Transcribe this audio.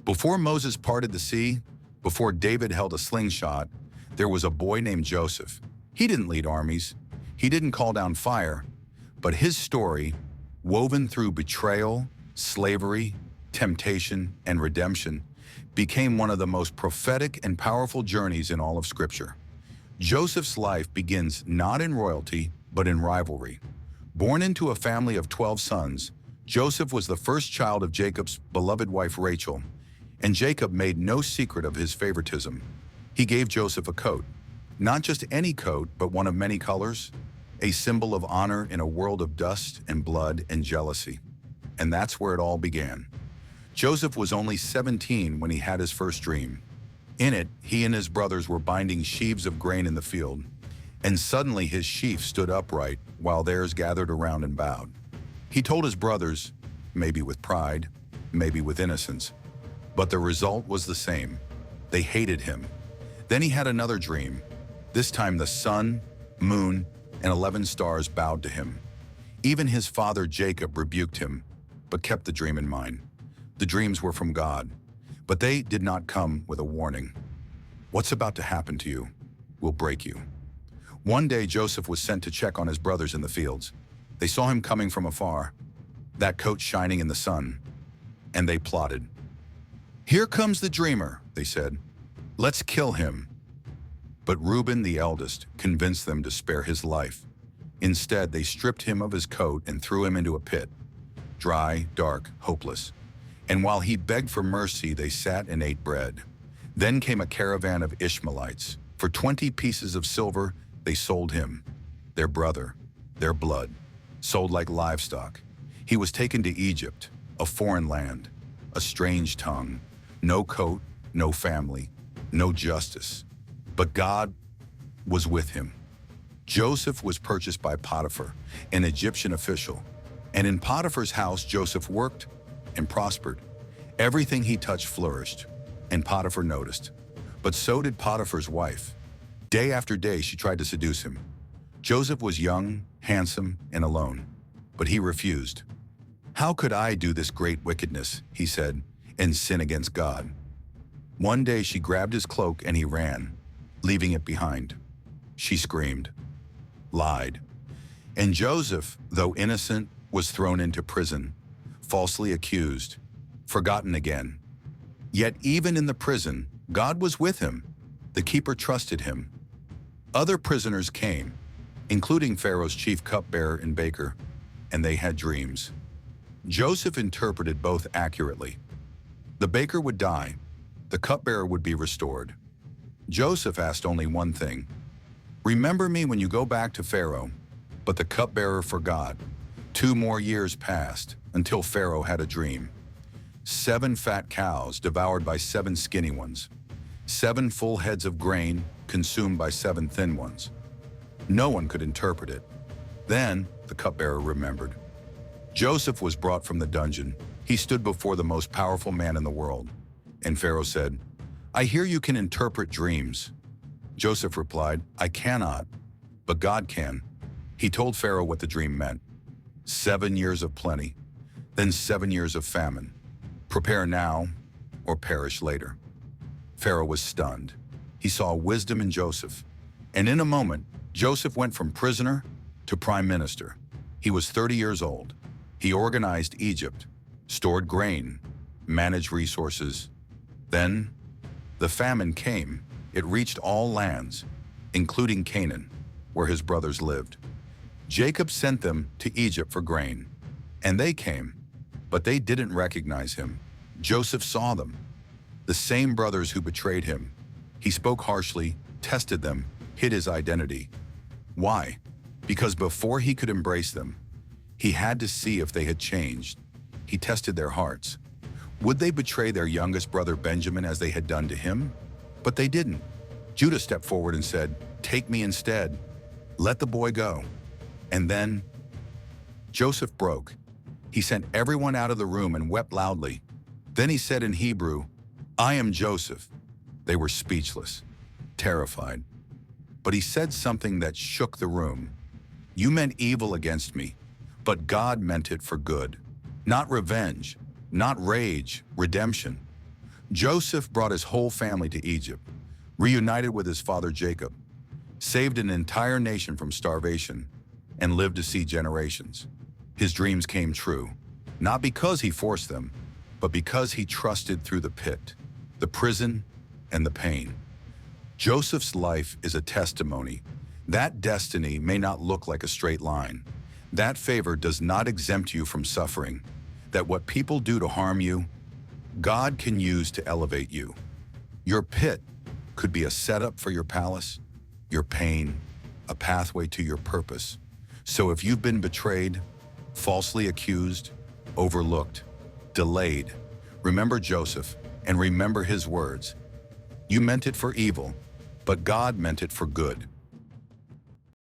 Before Moses parted the sea, before David held a slingshot, there was a boy named Joseph. He didn't lead armies. He didn't call down fire. But his story, woven through betrayal, slavery, temptation, and redemption, became one of the most prophetic and powerful journeys in all of Scripture. Joseph's life begins not in royalty, but in rivalry. Born into a family of 12 sons, Joseph was the first child of Jacob's beloved wife Rachel, and Jacob made no secret of his favoritism. He gave Joseph a coat, not just any coat, but one of many colors, a symbol of honor in a world of dust and blood and jealousy. And that's where it all began. Joseph was only 17 when he had his first dream. In it, he and his brothers were binding sheaves of grain in the field, and suddenly his sheaf stood upright while theirs gathered around and bowed. He told his brothers, maybe with pride, maybe with innocence, but the result was the same. They hated him. Then he had another dream. This time the sun, moon, and 11 stars bowed to him. Even his father Jacob rebuked him, but kept the dream in mind. The dreams were from God, but they did not come with a warning. What's about to happen to you will break you. One day Joseph was sent to check on his brothers in the fields. They saw him coming from afar, that coat shining in the sun, and they plotted. "Here comes the dreamer," they said. "Let's kill him." But Reuben, the eldest, convinced them to spare his life. Instead, they stripped him of his coat and threw him into a pit, dry, dark, hopeless. And while he begged for mercy, they sat and ate bread. Then came a caravan of Ishmaelites. For 20 pieces of silver, they sold him, their brother, their blood, sold like livestock. He was taken to Egypt, a foreign land, a strange tongue, no coat, no family, no justice. But God was with him. Joseph was purchased by Potiphar, an Egyptian official. And in Potiphar's house, Joseph worked and prospered. Everything he touched flourished, and Potiphar noticed. But so did Potiphar's wife. Day after day, she tried to seduce him. Joseph was young, handsome, and alone, but he refused. "How could I do this great wickedness," he said, "and sin against God?" One day she grabbed his cloak and he ran, leaving it behind. She screamed, lied. And Joseph, though innocent, was thrown into prison, falsely accused, forgotten again. Yet even in the prison, God was with him. The keeper trusted him. Other prisoners came, including Pharaoh's chief cupbearer and baker, and they had dreams. Joseph interpreted both accurately. The baker would die, the cupbearer would be restored. Joseph asked only one thing: "Remember me when you go back to Pharaoh." But the cupbearer forgot. 2 more years passed until Pharaoh had a dream. 7 fat cows devoured by 7 skinny ones. 7 full heads of grain consumed by 7 thin ones. No one could interpret it. Then the cupbearer remembered. Joseph was brought from the dungeon. He stood before the most powerful man in the world. And Pharaoh said, "I hear you can interpret dreams." Joseph replied, "I cannot, but God can." He told Pharaoh what the dream meant. 7 years of plenty, then 7 years of famine. Prepare now or perish later. Pharaoh was stunned. He saw wisdom in Joseph. And in a moment, Joseph went from prisoner to prime minister. He was 30 years old. He organized Egypt, stored grain, managed resources. Then, the famine came. It reached all lands, including Canaan, where his brothers lived. Jacob sent them to Egypt for grain, and they came, but they didn't recognize him. Joseph saw them, the same brothers who betrayed him. He spoke harshly, tested them, hid his identity. Why? Because before he could embrace them, he had to see if they had changed. He tested their hearts. Would they betray their youngest brother Benjamin as they had done to him? But they didn't. Judah stepped forward and said, "Take me instead. Let the boy go." And then Joseph broke. He sent everyone out of the room and wept loudly. Then he said in Hebrew, "I am Joseph." They were speechless, terrified. But he said something that shook the room. "You meant evil against me, but God meant it for good. Not revenge, not rage, redemption. Joseph brought his whole family to Egypt, reunited with his father Jacob, saved an entire nation from starvation, and lived to see generations. His dreams came true, not because he forced them, but because he trusted through the pit, the prison, and the pain. Joseph's life is a testimony. That destiny may not look like a straight line. That favor does not exempt you from suffering. That what people do to harm you, God can use to elevate you. Your pit could be a setup for your palace, your pain, a pathway to your purpose. So if you've been betrayed, falsely accused, overlooked, delayed, remember Joseph and remember his words. You meant it for evil, but God meant it for good.